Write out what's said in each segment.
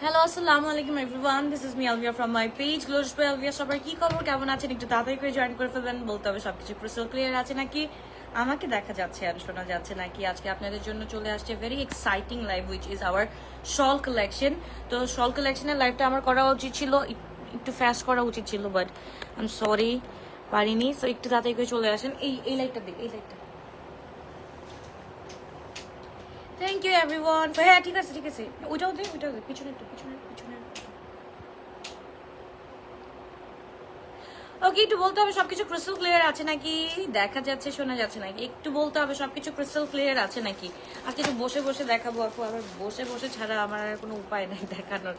Hello আসসালামু আলাইকুম everyone, this is me Alvia from my page Glorish by Alvia. সবার কি খবর, কেমন আছেন? একটু তাড়াতাড়ি করে জয়েন করে ফেলবেন। বলতে হবে সবকিছু ক্রিস্টাল ক্লিয়ার আছে নাকি, আমাকে দেখা যাচ্ছে আর শোনা যাচ্ছে নাকি। আজকে আপনাদের জন্য চলে আসছে very exciting live, which is our shawl collection. তো শল কালেকশনের লাইভটা আমার করা উচিত ছিল, একটু ফাস্ট করা উচিত ছিল, বাট আই এম সরি পারিনি। সো একটু তাড়াতাড়ি করে চলে আসেন। এই লাইটটা দিক, এই লাইটটা। Thank you everyone. হ্যাঁ ঠিক আছে ঠিক আছে, ওইটাও দে পিছনে একটু পিছনে। ওকে, একটু বলতে হবে সবকিছু ক্রিস্টাল ক্লিয়ার আছে নাকি, দেখা যাচ্ছে শোনা যাচ্ছে নাকি। একটু বলতে হবে সবকিছু ক্রিস্টাল ক্লিয়ার আছে নাকি। আর কিছু বসে বসে দেখাবো আপু, আবার বসে বসে ছাড়া আমার আর কোনো উপায় নেই দেখানোর।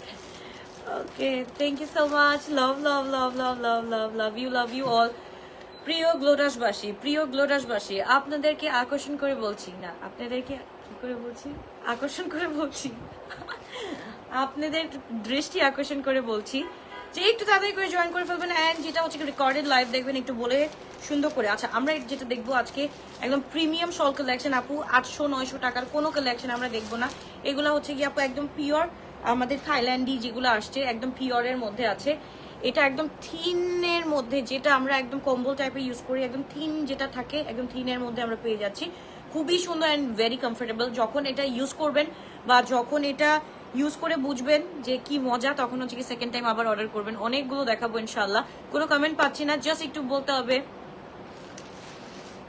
Okay, thank you so much. Love love love love love love love you all. প্রিয় গ্লোরাসবাসী, আপনাদেরকে আকর্ষণ করে বলছি না, আপনাদেরকে কি করে বলছি, আকর্ষণ করে বলছি আপনাদের দৃষ্টি আকর্ষণ করে বলছি যে একটু তাড়াতাড়ি করে জয়েন করে ফেলবেন। অ্যান্ড যেটা হচ্ছে রেকর্ডেড লাইভ দেখবেন, একটু বলে সুন্দর করে। আচ্ছা, আমরা যেটা দেখবো আজকে একদম প্রিমিয়াম শল কালেকশন আপু। 800-900 টাকার কোনো কালেকশন আমরা দেখবো না। এগুলো হচ্ছে কি আপু একদম পিওর আমাদের থাইল্যান্ডি যেগুলো আসছে, একদম পিওরের মধ্যে আছে। এটা একদম থিনের মধ্যে, যেটা আমরা একদম কম্বল টাইপের ইউজ করি, একদম থিন যেটা থাকে, একদম থিনের মধ্যে আমরা পেয়ে যাচ্ছি। খুবই সুন্দর অ্যান্ড ভেরি কমফোর্টেবল। যখন এটা ইউজ করবেন বা যখন এটা ইউজ করে বুঝবেন যে কি মজা, তখন হচ্ছে কি সেকেন্ড টাইম আবার অর্ডার করবেন। অনেকগুলো দেখাবো ইনশাল্লাহ। কোনো কমেন্ট পাচ্ছি না, জাস্ট একটু বলতে হবে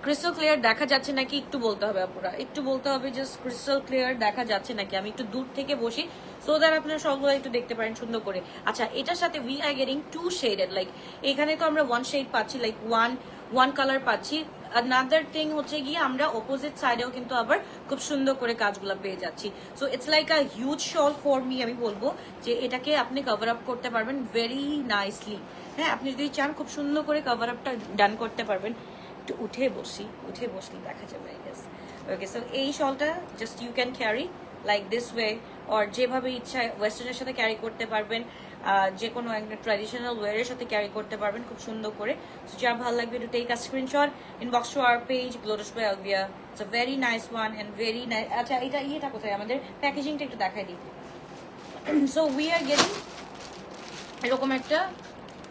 ক্রিস্টাল ক্লিয়ার দেখা যাচ্ছে নাকি, একটু বলতে হবে আপুরা, একটু বলতে হবে জাস্ট ক্রিস্টাল ক্লিয়ার দেখা যাচ্ছে নাকি। আমি একটু দূর থেকে বসি সো দ্যাট আপনারা সবগুলো একটু দেখতে পারেন সুন্দর করে। আচ্ছা, এটার সাথে we are getting 2 shaded, like এখানে তো আমরা 1 শেড পাচ্ছি, লাইক ওয়ান কালার পাচ্ছি। আনাদার থিং হচ্ছে গিয়ে আমরা অপোজিট সাইডেও কিন্তু আবার খুব সুন্দর করে কাজগুলো পেয়ে যাচ্ছি। So it's like a huge shawl for me. আমি বলবো যে এটাকে আপনি কভার আপ করতে পারবেন ভেরি নাইসলি। হ্যাঁ, আপনি যদি চান খুব সুন্দর করে কভার আপটা ডান করতে পারবেন। একটু উঠে বসলে দেখা যাবে আই গেস। ওকে, সো এই শলটা just you can carry like this way, or যেভাবে ইচ্ছা ওয়েস্টার্নের সাথে ক্যারি করতে পারবেন, যে কোনো একটা ট্র্যাডিশনাল ওয়ারের সাথে ক্যারি করতে পারবেন খুব সুন্দর করে। সো যার ভালো লাগবে to take a screenshot, inbox to our page Glorish by Alvia. It's a very nice one and very nice. আচ্ছা, এটা ইয়েটা কোথায়, আমাদের প্যাকেজিংটা একটু দেখাই দিই। সো উই আর গেটিং এরকম একটা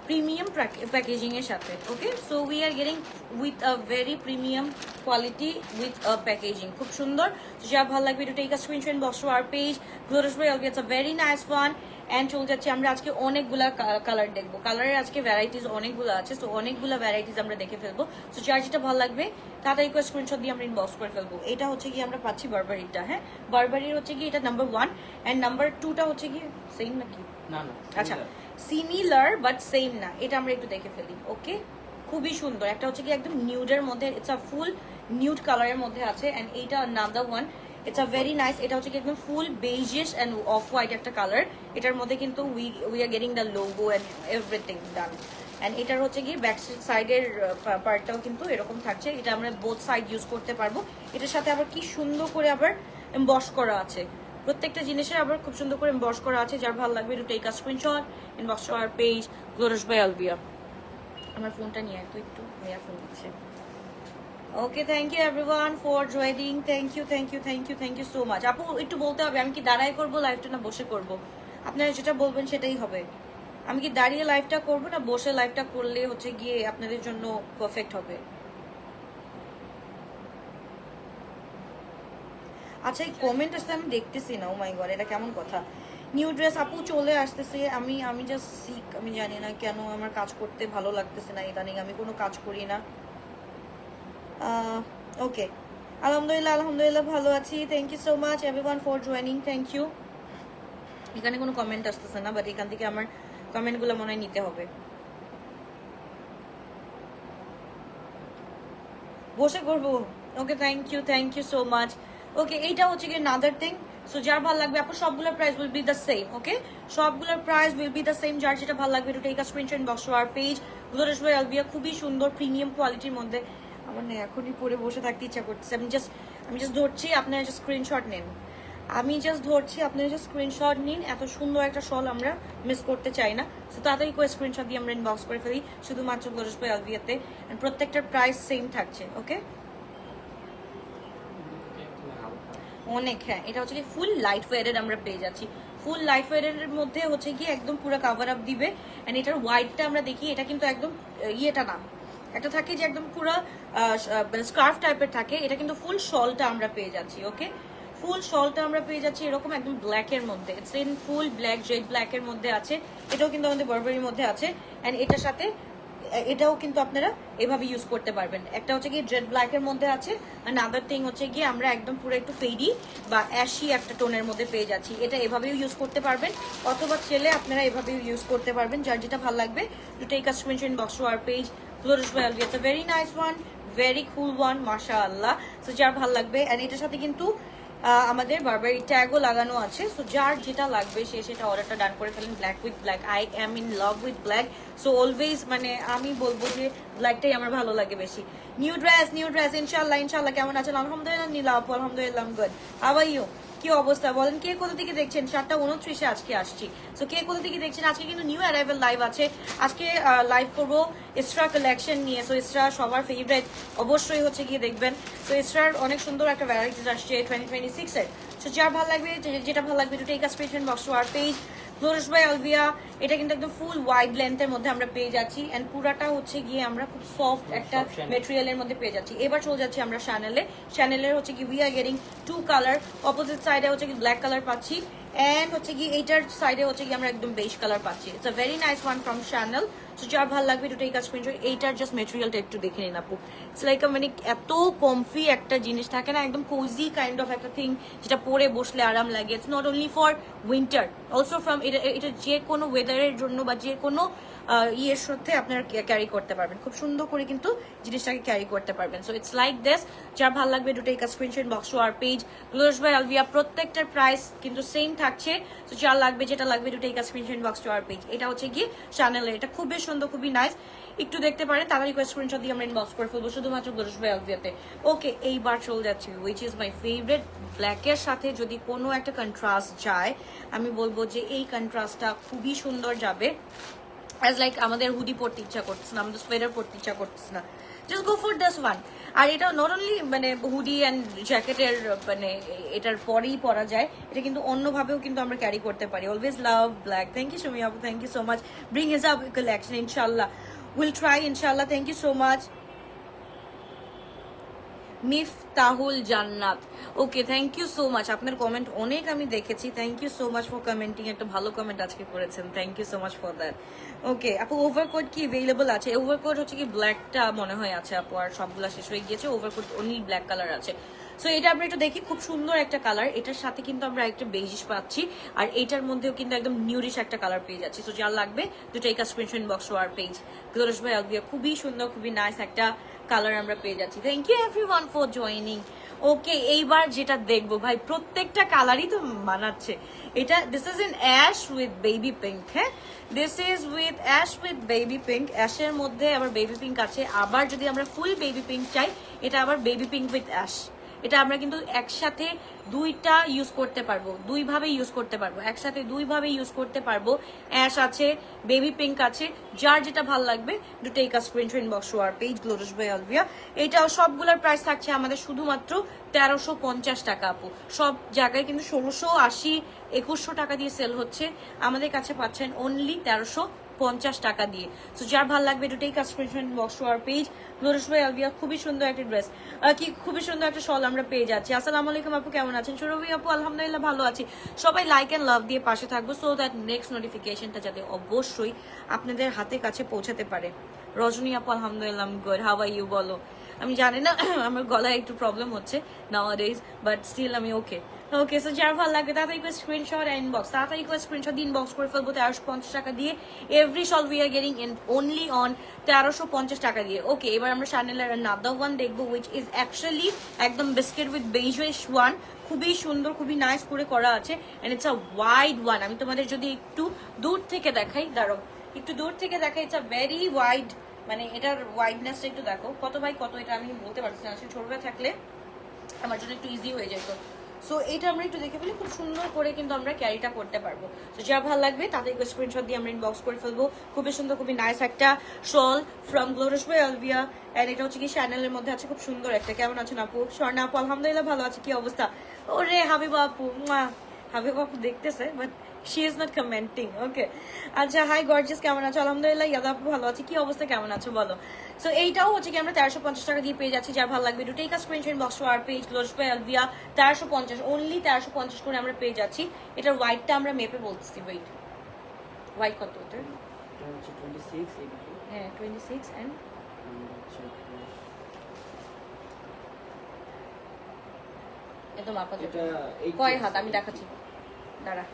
প্রিমিয়াম প্যাকেজিং এর সাথে। Okay, so we are getting with a very premium quality with a packaging, খুব সুন্দর। যা ভালো লাগবে একটু take a screenshot, box to our page Glorish by Alvia. It's a very nice one. And চলে যাচ্ছে আমরা আজকে অনেকগুলা কালার দেখবো। কালারের আজকে ভ্যারাইটিস অনেকগুলো আছে, সো অনেকগুলো ভ্যারাইটিস আমরা দেখে ফেলবো। সো যার যেটা ভালো লাগবে তাড়াতাড়ি করে স্ক্রিনশট দিয়ে আমরা ইনবক্স করে ফেলবো। এটা হচ্ছে কি আমরা পাচ্ছি বারবারিটা। হ্যাঁ, বারবারির হচ্ছে কি এটা নাম্বার 1 অ্যান্ড নাম্বার 2টা হচ্ছে কি সেম নাকি, না না, আচ্ছা সিমিলার বাট সেম না। এটা আমরা একটু দেখে ফেলি। ওকে, খুবই সুন্দর। একটা হচ্ছে কি একদম নিউডের মধ্যে, ইটস আ ফুল নিউড কালারের মধ্যে আছে। অ্যান্ড এইটা another one, it's a very nice. এটা হচ্ছে কি একদম ফুল বেজিশ অ্যান্ড অফ হোয়াইট একটা কালার। এটার মধ্যে কিন্তু we are getting the logo and everything done. And এটার হচ্ছে কি ব্যাক সাইডের পার্টটাও কিন্তু এরকম থাকছে। এটা আমরা বোথ সাইড ইউজ করতে পারবো। এটার সাথে আবার কি সুন্দর করে আবার এমবস করা আছে, প্রত্যেকটা জিনিসের আবার খুব সুন্দর করে এমবস করা আছে। যার ভালো লাগবে একটু take a screenshot, inbox to our page Glorish by Alvia. আমার ফোনটা নিয়ে তো একটু, ভাইয়া ফোন দিচ্ছে। Okay, thank you everyone for joining. Thank you so much. আপু একটু বলতে হবে আমি কি দাঁড়ায় করবো লাইভটা না বসে করব, আপনারা যেটা বলবেন সেটাই হবে। আমি কি দাঁড়িয়ে লাইভটা করবো না বসে লাইভটা করলে হচ্ছে গিয়ে আপনাদের জন্য পারফেক্ট হবে। আচ্ছা, এই কমেন্ট আসতে আমি দেখতেছি না। ও মাই গড, এটা কেমন কথা। নিউ ড্রেস আপু চলে আসতেছে। আমি জাস্ট সিক, আমি জানি না কেন আমার কাজ করতে ভালো লাগতেছে না ইদানিং। আমি কোনো কাজ করি না। ওকে, আলহামদুলিল্লাহ ভালো আছি। Thank you so much everyone for joining, thank you. এখানে কোনো কমেন্ট আসতেছে না, বাট এখান থেকে আমার কমেন্টগুলো মনে হয় নিতে হবে। বসে করবো। ওকে, থ্যাংক ইউ সো মাচ। ওকে, এইটা হচ্ছে কি নাদার থিং। সো যার ভালো লাগবে আপু, সবগুলোর price will be the same. Okay, সবগুলোর price will be the same. যার যেটা ভালো লাগবে একটু take a screenshot, box to our page Glorish by Alvia. খুবই সুন্দর প্রিমিয়াম কোয়ালিটির মধ্যে। আমার না এখনই পরে বসে থাকতে ইচ্ছা করতেছে। আমি জাস্ট ধরছি, আপনারা জাস্ট স্ক্রিনশট নেন। স্ক্রিনশট নিন। এত সুন্দর একটা শল আমরা মিস করতে চাই না। সো তাড়াতাড়ি করে স্ক্রিনশট দিয়ে আমরা ইনবক্স করে ফেলি শুধুমাত্র গ্লোরিশ বাই আলভিয়াতে। প্রত্যেকটার প্রাইস সেম থাকছে। ওকে, অনেক, হ্যাঁ, এটা হচ্ছে কি ফুল লাইট ওয়েটেড আমরা পেয়ে যাচ্ছি। ফুল লাইট ওয়েটের মধ্যে হচ্ছে গিয়ে একদম পুরো কাভার আপ দিবে। এন্ড এটার হোয়াইটটা আমরা দেখি, এটা কিন্তু একদম ইয়েটা না, একটা থাকে যে একদম পুরো স্কার্ফ টাইপের থাকে, এটা কিন্তু ফুল শলটা আমরা পেয়ে যাচ্ছি। ওকে, ফুল শলটা আমরা পেয়ে যাচ্ছি এরকম একদম ব্ল্যাকের মধ্যে, it's in full black, Z ব্ল্যাকের মধ্যে আছে। এটাও কিন্তু আমাদের বারবারির মধ্যে আছে। এন্ড এটার সাথে এটাও কিন্তু আপনারা এভাবে ইউজ করতে পারবেন। একটা হচ্ছে গিয়ে জেড ব্ল্যাকের মধ্যে আছে, আর আদার থিং হচ্ছে গিয়ে আমরা একদম পুরো একটু ফেডি বা অ্যাশি একটা টোনের মধ্যে পেয়ে যাচ্ছি। এটা এভাবেও ইউজ করতে পারবেন, অথবা ছেলে আপনারা এভাবেও ইউজ করতে পারবেন, যার যেটা ভালো লাগবে। To take a screenshot inbox to our page Flourish by Alvia. It's a very nice one, very cool one, মাশাআল্লাহ। সো যার ভালো লাগবে, এন্ড এটার সাথে কিন্তু আমাদের বারবারি ট্যাগও লাগানো আছে। সো যার যেটা লাগবে সে সেটা অর্ডারটা ডান করে ফেলেন। Black with black, I am in love with black. So always মানে আমি বলবো যে ব্ল্যাকটাই আমার ভালো লাগে বেশি। নিউ ড্রেস ইনশাল্লাহ ইনশাল্লাহ। কেমন আছেন? আলহামদুলিল্লাহ নীলা আপু, আলহামদুলিল্লাহ গুড। How are you? কি অবস্থা বলেন, কে কোথা থেকে দেখছেন? 7:29 আজকে আসছি। সো কে কোথা থেকে দেখছেন? আজকে কিন্তু নিউ অ্যারাইভেল লাইভ আছে। আজকে লাইভ করবো ইসরা কালেকশন নিয়ে। সো ইসরা সবার ফেভারিট, অবশ্যই হচ্ছে গিয়ে দেখবেন। সো ইসরার অনেক সুন্দর একটা ভ্যারাইটিস আসছে 2026 এর। সো যার ভালো লাগবে, যেটা ভালো লাগবে, to take a screenshot box to our page Flourish by Alvia. এটা কিন্তু একদম ফুল ওয়াইড লেন্থের মধ্যে আমরা পেয়ে যাচ্ছি, এন্ড পুরাটা হচ্ছে গিয়ে আমরা খুব সফট একটা মেটেরিয়ালের মধ্যে পেয়ে যাচ্ছি। এবার চলে যাচ্ছি আমরা শ্যানেলের হচ্ছে কি we are getting 2 colour. Opposite সাইডে হচ্ছে কি ব্ল্যাক কালার পাচ্ছি, এন্ড হচ্ছে কি এইটার সাইডে হচ্ছে কি আমরা একদম বেজ কালার পাচ্ছি। It's a very nice one from channel. So যার ভালো লাগবে, টু টেক আ স্ক্রিনশট। এইটার জাস্ট মেটেরিয়ালটা একটু দেখে নিন আপু। ইটস লাইক মানে এত কমফি একটা জিনিস থাকে না, একদম কোজি কাইন্ড অফ একটা থিং, যেটা পরে বসলে আরাম লাগে। It's not only for winter, also from এটা যে কোনো ওয়েদারের জন্য বা যে কোনো ইয়ের সাথে আপনারা ক্যারি করতে পারবেন। খুব সুন্দর করে কিন্তু জিনিসটাকে ক্যারি করতে পারবেন। So it's like this. যার ভালো লাগবে, to take a screenshot box to our page Flourish by Alvia. প্রত্যেকটার প্রাইস কিন্তু সেম থাকছে। সো যার লাগবে, যেটা লাগবে, to take a screenshot box to our page. এটা হচ্ছে গিয়ে চ্যানেলের, এটা খুবই সুন্দর, খুবই নাইস। একটু দেখতে পারেন, তাড়াতাড়ি করে স্ক্রিনশট দিয়ে আমরা ইনবক্স করে ফেলবো শুধুমাত্র ফ্লোরিশ বাই আলভিয়াতে। ওকে, এইবার চলে যাচ্ছি উইচ ইজ মাই ফেভারিট। ব্ল্যাকের সাথে যদি কোনো একটা কন্ট্রাস্ট যায়, আমি বলবো যে এই কন্ট্রাস্টটা খুবই সুন্দর যাবে। অ্যাজ লাইক আমাদের হুডি পরতে ইচ্ছা করতেছে না, আমাদের সোয়েটার পরতে ইচ্ছা করতেছে না, just go for this one. আর এটা নট অনলি মানে হুডি অ্যান্ড জ্যাকেটের মানে এটার পরেই পরা যায়, এটা কিন্তু অন্যভাবেও কিন্তু আমরা ক্যারি করতে পারি। Always love black. Thank you Sumi আপু, thank you so much. Bring his up collection ইনশাল্লাহ, উইল ট্রাই ইনশাল্লাহ। Thank you so much Miftahul Jannat. Okay, thank you so much. আপনার কমেন্ট অনেক আমি দেখেছি, thank you so much for commenting. একটা ভালো comment আজকে করেছেন, thank you so much for that. Okay আপু, ওভারকোট কি অ্যাভেলেবল আছে? ওভারকোট হচ্ছে কি ব্ল্যাকটা মনে হয় আছে আপু, আর সবগুলা শেষ হয়ে গিয়েছে। ওভারকোট অনলি ব্ল্যাক কালার আছে। সো এটা আমরা একটু দেখি, খুব সুন্দর একটা কালার। এটার সাথে কিন্তু আমরা একটা বেজিশ পাচ্ছি, আর এটার মধ্যেও কিন্তু একদম নিউরিশ একটা কালার পেয়ে যাচ্ছি। সো যার লাগবে, to take a screenshot box to our page Flourish by Alvia. খুবই সুন্দর, খুবই নাইস একটা কালার আমরা পেয়ে যাচ্ছি। Thank you everyone for joining. Okay, এইবার যেটা দেখবো ভাই, প্রত্যেকটা কালারই তো মানাচ্ছে। এটা this is in ash with baby pink. হ্যাঁ, this is with ash with baby pink. অ্যাশের মধ্যে আবার বেবি পিঙ্ক আছে, আবার যদি আমরা ফুল বেবি পিঙ্ক চাই, এটা আবার বেবি পিঙ্ক উইথ অ্যাশ। এটা আমরা কিন্তু একসাথে দুইটা ইউজ করতে পারবো, দুইভাবে ইউজ করতে পারবো, একসাথে দুইভাবে ইউজ করতে পারবো। অ্যাশ আছে, বেবি পিঙ্ক আছে, যার যেটা ভালো লাগবে, to take a screenshot inbox to our page Flourish by Alvia. এটাও সবগুলোর প্রাইস থাকছে আমাদের শুধুমাত্র 1350 টাকা আপু। সব জায়গায় কিন্তু 1680, 2100 টাকা দিয়ে সেল হচ্ছে, আমাদের কাছে পাচ্ছেন অনলি 1350 টাকা দিয়ে। সো যার ভালো লাগবে, to take a screenshot box to our page Flourish by Alvia. খুবই সুন্দর একটা ড্রেস, কি খুবই সুন্দর একটা শল আমরা পেয়ে যাচ্ছি। আসসালামু আলাইকুম আপু, কেমন আছেন? সুরভি আপু, আলহামদুলিল্লাহ ভালো আছি। সবাই লাইক এন্ড লাভ দিয়ে পাশে থাকবো, সো দ্যাট নেক্সট নোটিফিকেশনটা যাতে অবশ্যই আপনাদের হাতে কাছে পৌঁছাতে পারে। রজনী আপু, আলহামদুলিল্লাহ গুড। How are you? বলো। আমি জানি না, আমার গলায় একটু প্রবলেম হচ্ছে নাওয়াডেজ, বাট স্টিল আমি ওকে। ওকে, সো যার ভালো লাগবে তাড়াতাড়ি করে স্ক্রিনশট ইনবক্স, তাড়াতাড়ি করে স্ক্রিনশট দিয়ে ইনবক্স করে ফেলবো 1350 টাকা দিয়ে। Every shawl we are getting in only on 1350 টাকা দিয়ে। ওকে, এবার আমরা চ্যানেলের নাদার ওয়ান দেখবো, উইচ ইজ অ্যাকচুয়ালি একদম বিস্কিট উইথ বেইজেশ ওয়ান। খুবই সুন্দর, খুবই নাইস করে করা আছে, and it's a wide one. আমি তোমাদের যদি একটু দূর থেকে দেখাই, দাঁড়াও একটু দূর থেকে দেখাই, ইটস আ ভেরি ওয়াইড, মানে এটার ওয়াইডনেসটা একটু দেখো কত বাই কত, এটা আমি বলতে পারছি না, আসলে ছোটরা থাকলে আমার জন্য একটু ইজি হয়ে যেত। সো এটা আমরা একটু দেখে ফেলি, খুব সুন্দর করে কিন্তু আমরা ক্যারিটা করতে পারবো। তো যা ভালো লাগবে তাদেরকে স্ক্রিনশট দিয়ে আমরা ইনবক্স করে ফেলবো। খুবই সুন্দর, খুবই নাইস একটা shawl from Flourish by Alvia, and এটা হচ্ছে কি চ্যানেলের মধ্যে আছে। খুব সুন্দর একটা। কেমন আছেন আপু? স্বর্ণা আপু, আলহামদুলিল্লাহ ভালো আছে। কি অবস্থা? ওরে হাবিবা আপু, হাবিবা আপু দেখতেছে, but she is not commenting. Okay, আচ্ছা হাই গর্জিয়াস, কেমন আছো? আলহামদুলিল্লাহ। ইয়াদা আপু ভালো আছে, কি অবস্থা, কেমন আছো বলো? সো এইটাও হচ্ছে কি আমরা 1350 টাকা দিয়ে পেয়ে যাচ্ছি। যার ভালো লাগবে একটু take a screenshot, box to our page লজ বাই আলভিয়া। 1350, অনলি 1350 করে আমরা পেয়ে যাচ্ছি। এটার হোয়াইটটা আমরা মেপে বলতেছি, ওয়েট হোয়াইট কত ওটার? এটা হচ্ছে 26 হ্যাঁ 26 এন্ড একদম মাপা যাবে কয় হাত আমি দেখাচ্ছি, দাঁড়া।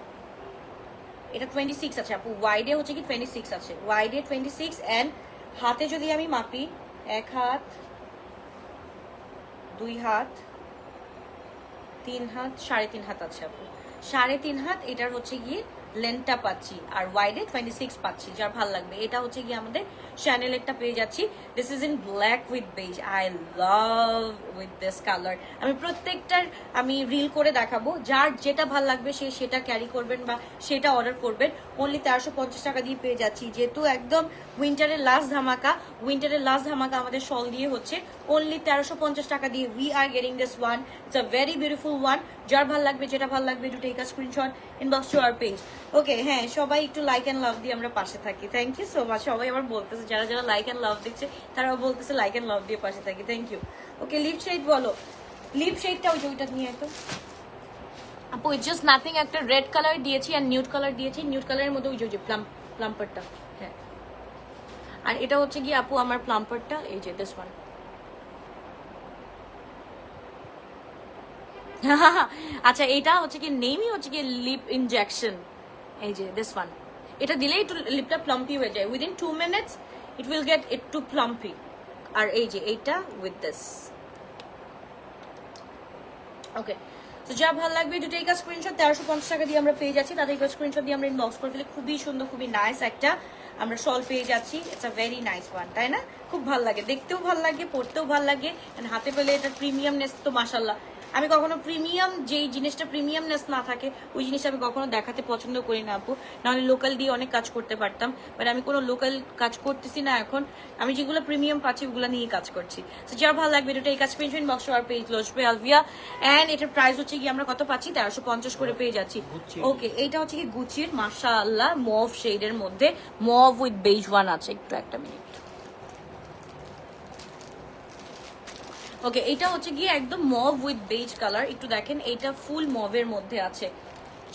এটা 26 আছে আপু, ওয়াইডে হচ্ছে কি 26 আছে, ওয়াইডে 26 এন্ড হাতে যদি আমি মাপি 1 হাত 2 হাত 3 হাত 3.5 হাত আছে আপু, 3.5 হাত এটার হচ্ছে গিয়ে লেন্থটা পাচ্ছি, আর ওয়াইডে 26 পাচ্ছি। যার ভালো লাগবে এটা হচ্ছে গিয়ে আমাদের চ্যানেলেরটা পেয়ে যাচ্ছি। This is in black with beige, I love with this colour. আমি প্রত্যেকটার আমি রিল করে দেখাবো, যার যেটা ভালো লাগবে সে সেটা ক্যারি করবেন বা সেটা অর্ডার করবেন। অনলি 1350 টাকা দিয়ে পেয়ে যাচ্ছি, যেহেতু একদম উইন্টারের লাস্ট ধামাকা, উইন্টারের লাস্ট ধামাকা আমাদের শল দিয়ে হচ্ছে। অনলি 1350 টাকা দিয়ে we are getting this one. It's a very beautiful one. যার ভালো লাগবে, যেটা ভালো লাগবে, একটু take a screenshot, inbox to our page. Okay, হ্যাঁ সবাই একটু লাইক অ্যান্ড লাভ দিয়ে আমরা পাশে থাকি। Thank you so much. সবাই আবার বলতেছে, যারা যারা লাইক অ্যান্ড লাভ দিচ্ছে তারাও বলতেছে লাইক অ্যান্ড লাভ দিয়ে পাশে থাকি। Thank you. Okay, lip shade বলো, লিপ শেডটা ওইটা নিয়ে তো আপু, ইটস জাস্ট নাথিং। একটা রেড কালার দিয়েছি আর নিউড কালার দিয়েছি, নিউড কালারের মধ্যে ওই যে প্লাম্পারটা, হ্যাঁ। আর এটা হচ্ছে কি আপু আমার প্লাম্পারটা, এই যে দিস ওয়ান। আচ্ছা এটা হচ্ছে কি নেমই হচ্ছে কি লিপ ইনজেকশন, এই যে দিস ওয়ান। এটা দিলে একটু লিপটা প্লাম্পি হয়ে যায়, within 2 minutes it will get একটু প্লাম্পি। আর এই যে এইটা উইথ দিস। ওকে, তো যা ভালো লাগবে একটু টেক আ স্ক্রিনশট। 1350 টাকা দিয়ে আমরা পেয়ে যাচ্ছি, তাদের স্ক্রিনশট দিয়ে আমরা ইনবক্স করে ফেলে খুবই সুন্দর, খুবই নাইস একটা আমরা শল পেয়ে যাচ্ছি। It's a very nice one, তাই না? খুব ভালো লাগে, দেখতেও ভালো লাগে, পরতেও ভালো লাগে, হাতে পেলে এটা প্রিমিয়ামনেস তো মাশাল্লাহ। আমি কখনো প্রিমিয়াম যেই জিনিসটা প্রিমিয়ামনেস না থাকে ওই জিনিসটা আমি কখনো দেখাতে পছন্দ করি না আপু, নাহলে লোকাল দিয়ে অনেক কাজ করতে পারতাম, বাট আমি কোনো লোকাল কাজ করতেছি না এখন। আমি যেগুলো প্রিমিয়াম পাচ্ছি ওগুলো নিয়ে কাজ করছি। তো যার ভালো লাগবে এটা এই কাজ স্ক্রিনশট, বক্স আর পেজ লজ বাই আলভিয়া। এন্ড এটার প্রাইস হচ্ছে কি আমরা কত পাচ্ছি? 1350 করে পেয়ে যাচ্ছি। ওকে, এইটা হচ্ছে কি গুচির মাশাআল্লাহ মভ শেডের মধ্যে, মভ উইথ বেজ ওয়ান আছে। একটু একটা মিনিট। ওকে, এটা হচ্ছে গিয়ে একদম মভ উইথ বেজ কালার। একটু দেখেন, এটা ফুল মভের মধ্যে আছে।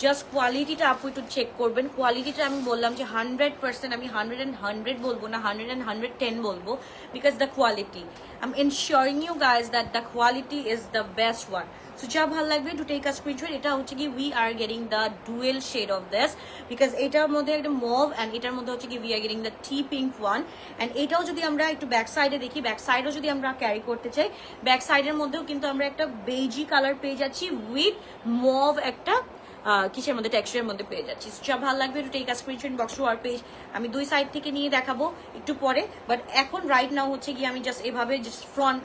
জাস্ট কোয়ালিটিটা আপু একটু চেক করবেন। কোয়ালিটিটা আমি বললাম যে 100%, আমি 100 বলবো না, 110 বলবো, because the quality I am ensuring you guys that the quality is the best one. So যা ভালো লাগবে টু টেক আ স্ক্রিনশট। এটা হচ্ছে কি we are getting the dual shade of this, because এটার মধ্যে একটা মভ অ্যান্ড এটার মধ্যে হচ্ছে কি we are getting the tea pink one. And এটাও যদি আমরা একটু ব্যাক সাইডে দেখি, ব্যাক সাইডও যদি আমরা ক্যারি করতে চাই, ব্যাক সাইডের মধ্যেও কিন্তু আমরা একটা বেজি কালার পেয়ে যাচ্ছি উইথ মভ একটা কিসের মধ্যে, টেক্সচারের মধ্যে পেয়ে যাচ্ছি। যা ভালো লাগবে একটু take a screenshot, box to our page. আমি দুই সাইড থেকে নিয়ে দেখাবো একটু পরে, বাট এখন রাইট নাও হচ্ছে গিয়ে আমি জাস্ট এভাবে জাস্ট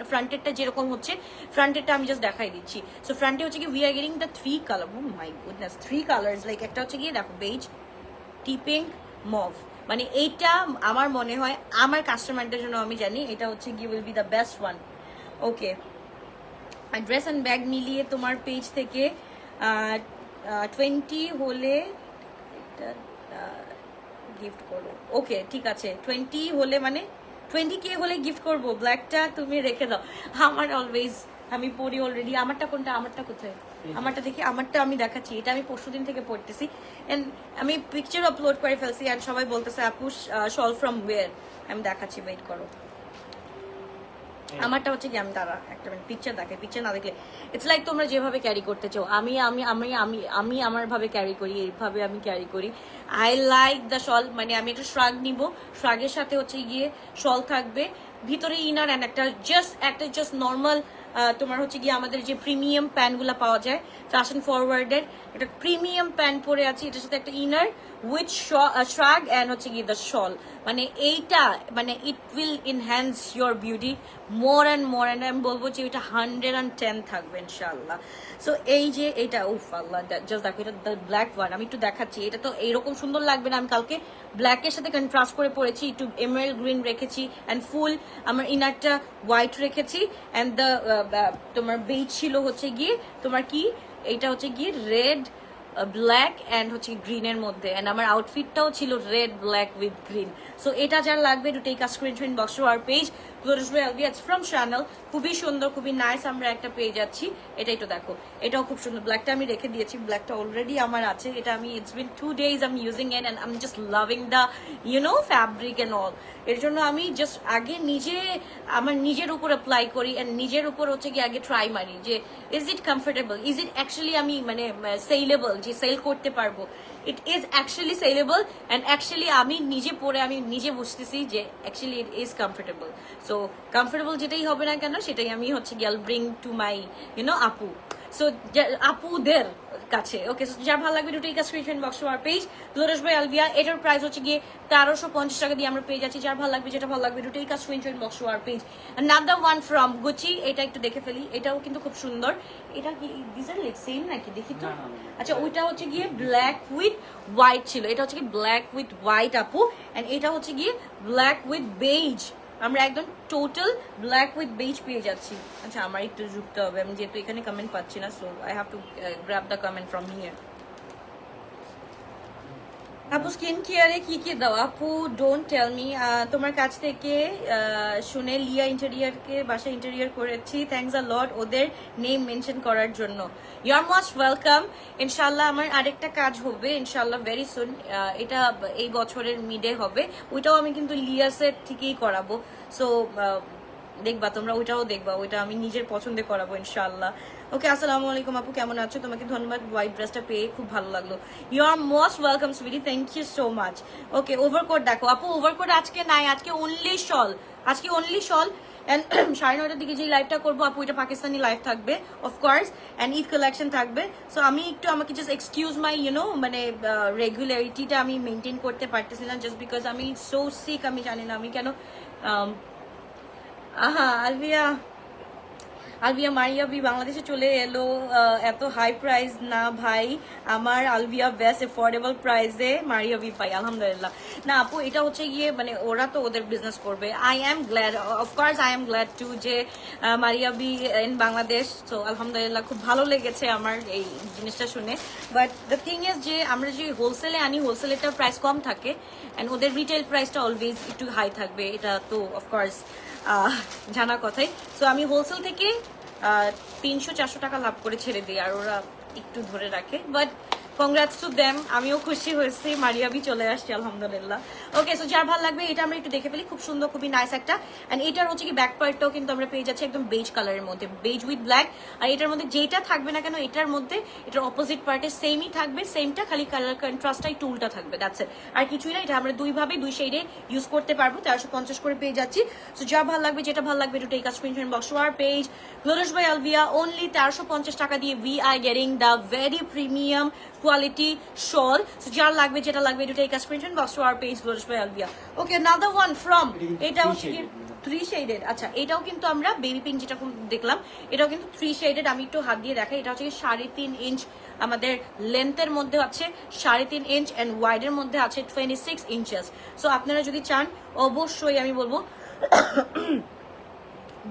ফ্রন্টেরটা যেরকম হচ্ছে ফ্রন্টেরটা আমি জাস্ট দেখাই দিচ্ছি। সো ফ্রন্টে হচ্ছে কি we are getting the 3 colour, oh my goodness 3 colours, like একটা হচ্ছে গিয়ে দেখো বেজ, টি পিঙ্ক, মভ। মানে এইটা আমার মনে হয় আমার কাস্টমারদের জন্য আমি জানি এটা হচ্ছে গিয়ে will be the best one. Okay, dress and bag মিলিয়ে তোমার পেজ থেকে 20 হলে গিফট করো। ওকে ঠিক আছে, 20 হলে মানে 20K হলে গিফট করবো। ব্ল্যাকটা তুমি রেখে দাও, আমার অলওয়েজ আমি পড়ি অলরেডি। আমারটা কোনটা, আমারটা কোথায়, আমারটা দেখি, আমারটা আমি দেখাচ্ছি। এটা আমি পরশুদিন থেকে পড়তেছি এন্ড আমি পিকচার আপলোড করে ফেলছি এন্ড সবাই বলতেছে আপু শল ফ্রম ওয়্যার। আমি দেখাচ্ছি, ওয়েট করো। আমারটা হচ্ছে কি, আমি তারা একটা পিকচার দেখে, পিকচার না দেখলে ইটস লাইক তোমরা যেভাবে ক্যারি করতে চাও, আমি আমি আমি আমি আমি আমার ভাবে ক্যারি করি, এইভাবে আমি ক্যারি করি। আই লাইক দ্য শল, মানে আমি একটা শ্রাগ নিব, শ্রাগের সাথে হচ্ছে গিয়ে শল থাকবে, ভিতরে ইনার অ্যান্ড একটা জাস্ট নর্মাল তোমার হচ্ছে গিয়ে আমাদের যে প্রিমিয়াম প্যান্টগুলো পাওয়া যায় ফ্যাশন ফরওয়ার্ডের, একটা প্রিমিয়াম প্যান্ট পরে আছি, এটার সাথে একটা ইনার উইথ শ্রাগ অ্যান্ড হচ্ছে গিয়ে দ্য শল। মানে এইটা মানে it will enhance your beauty more and আমি বলবো যে এটা 110 থাকবে ইনশাল্লাহ। সো এই যে এইটা উফ আল্লাহ, জাস্ট দেখো এটা দ্য ব্ল্যাক ওয়ান, আমি একটু দেখাচ্ছি। এটা তো এইরকম সুন্দর লাগবে না, আমি কালকে ব্ল্যাকের সাথে কন্ট্রাস্ট করে পরেছি, একটু এমারেল্ড গ্রিন রেখেছি অ্যান্ড ফুল আমার ইনারটা হোয়াইট রেখেছি অ্যান্ড দ্য তোমার বেজ ছিল হচ্ছে গিয়ে তোমার কি, এইটা হচ্ছে গিয়ে রেড ব্ল্যাক অ্যান্ড হচ্ছে গ্রিনের মধ্যে, অ্যান্ড আমার আউটফিটটাও ছিল red black with green. So এটা যার লাগবে to take a screenshot inbox to our page Glorious by Alvia from Chanel. খুবই সুন্দর, খুবই নাইস। আমরা একটা পেয়ে যাচ্ছি, এটাই তো দেখো, এটাও খুব সুন্দর। ব্ল্যাকটা আমি রেখে দিয়েছি, ব্ল্যাকটা অলরেডি আমার আছে। এটা আমি it's been 2 days I am using it and I am just loving the fabric and all. এর জন্য আমি জাস্ট আগে আমার নিজের উপর অ্যাপ্লাই করি অ্যান্ড নিজের উপর হচ্ছে কি আগে ট্রাই মারি যে is it comfortable, is it actually আমি সেলেবল, যে সেল করতে পারবো। It is actually sellable and actually আমি নিজে পরে আমি নিজে বুঝতেছি যে actually it is comfortable. So comfortable যেটাই হবে না কেন সেটাই আমি হচ্ছে গিয়ে ব্রিং টু মাই আপু। সো আপুদের কাছে ওকে, যার ভালো লাগবে দুটো স্ক্রিনশট বক্স আমার পেজ গ্লোরিয়াস বাই আলভিয়া। এটার প্রাইস হচ্ছে গিয়ে 1350 টাকা দিয়ে আমরা পেয়ে যাচ্ছি। যার ভালো লাগবে, যেটা ভালো লাগবে দুটো স্ক্রিনশট বক্স আমার page. Another one from Gucci, এটা একটু দেখে ফেলি, এটাও কিন্তু খুব সুন্দর। এটা কি দিস আর লাইক সেম নাকি দেখি তো। আচ্ছা, ওইটা হচ্ছে গিয়ে ব্ল্যাক উইথ হোয়াইট ছিল, এটা হচ্ছে গিয়ে ব্ল্যাক উইথ হোয়াইট আপু, এন্ড এটা হচ্ছে গিয়ে ব্ল্যাক উইথ বেজ। আমরা একদম টোটাল ব্ল্যাক উইথ বেজ পেয়ে যাচ্ছি। আচ্ছা, আমার একটু যুক্ত হবে, আমি যেহেতু এখানে কমেন্ট পাচ্ছি না, so I have to grab the comment from here. আপু স্কিন কেয়ারে কি কি দাও? আপু ডোন্ট টেল মি। তোমার কাছ থেকে শুনে লিয়া ইন্টেরিয়ারকে বাসা ইন্টেরিয়ার করেছি, থ্যাংকস আ লট ওদের নেম মেনশন করার জন্য। You are most welcome. ইনশাল্লাহ আমার আরেকটা কাজ হবে ইনশাল্লাহ ভেরি সুন, এটা এই বছরের মিডে হবে। ওইটাও আমি কিন্তু লিয়াসের থেকেই করাবো। সো দেখবা তোমরা, ওইটাও দেখবা, ওইটা আমি নিজের পছন্দে করাবো ইনশাল্লাহ। ওকে, আসসালামু আলাইকুম আপু, কেমন আছো? তোমাকে ধন্যবাদ, হোয়াইট ড্রেসটা পেয়ে খুব ভালো লাগলো। You are most welcome sweetie, thank you so much. Okay, overcoat দেখো আপু, ওভারকোট আজকে নাই, আজকে অনলি শল, আজকে অনলি শল। অ্যান্ড 9:30টার দিকে যে লাইভটা করবো আপু, এটা পাকিস্তানি লাইভ থাকবে অফকোর্স, অ্যান্ড ঈদ কালেকশন থাকবে। সো আমি একটু, আমাকে জাস্ট এক্সকিউজ মাই রেগুলারিটিটা আমি মেনটেন করতে পারতেছি না, জাস্ট বিকজ আমি সো সিক। আমি জানি না আমি কেন। আলভিয়া মারিয়াবি বাংলাদেশে চলে এলো, এত হাই প্রাইস না ভাই, আমার আলভিয়া বেস্ট এফোর্ডেবল প্রাইসে মারিয়াবি পাই, আলহামদুলিল্লাহ। না আপু, এটা হচ্ছে গিয়ে ওরা তো ওদের বিজনেস করবে। I am glad, of course I am glad to যে মারিয়াবি ইন বাংলাদেশ। তো আলহামদুলিল্লাহ, খুব ভালো লেগেছে আমার এই জিনিসটা শুনে। বাট দ্য থিং ইজ যে আমরা যে হোলসেলে আনি, হোলসেলেরটা প্রাইস কম থাকে অ্যান্ড ওদের রিটেল প্রাইসটা অলওয়েজ একটু হাই থাকবে, এটা তো অফকোর্স জানা কথাই। সো আমি হোলসেল থেকে 300-400 টাকা লাভ করে ছেড়ে দিই, আর ওরা একটু ধরে রাখে। বাট কংগ্রাটস টু দেম, আমিও খুশি হয়েছি, মারিয়াবি চলে আসছে আলহামদুলিল্লাহ। ওকে, সো যার ভালো লাগবে এটা আমরা একটু দেখে ফেলি, খুব সুন্দর, খুবই নাইস একটা। অ্যান্ড এটার হচ্ছে কি ব্যাক পার্টটাও কিন্তু আমরা পেয়ে যাচ্ছি একদম বেজ কালারের মধ্যে, বেজ উইথ ব্ল্যাক। আর এটার মধ্যে যেটা থাকবে না কেন, এটার মধ্যে এটার অপোজিট পার্টে সেমই থাকবে, সেমটা, খালি কালার কন্ট্রাস্টটাই টুলটা থাকবে, দ্যাটস ইট, আর কিছুই না। এটা আমরা দুই শেডে ইউজ করতে পারবো, 1350 করে পেয়ে যাচ্ছি। সো যা ভালো লাগবে, যেটা ভালো লাগবে, একটু take a screenshot box to our page Glorious by Alvia. Only 1350 টাকা দিয়ে we are getting the very premium quality shawl. So যার লাগবে, যেটা লাগবে, একটু take a screenshot box to our page Glorious by Alvia. Okay, another one from, এটা হচ্ছে কি 3 শেডেড। আচ্ছা, এটাও কিন্তু আমরা বেবি পিঙ্ক যেটা দেখলাম, এটাও কিন্তু 3 শেডেড। আমি একটু হাত দিয়ে দেখাই, এটা হচ্ছে 3.5 ইঞ্চ আমাদের লেন্থের মধ্যে আছে, 3.5 ইঞ্চ, অ্যান্ড ওয়াইডের মধ্যে আছে 26 ইঞ্চেস। সো আপনারা যদি চান, অবশ্যই আমি বলবো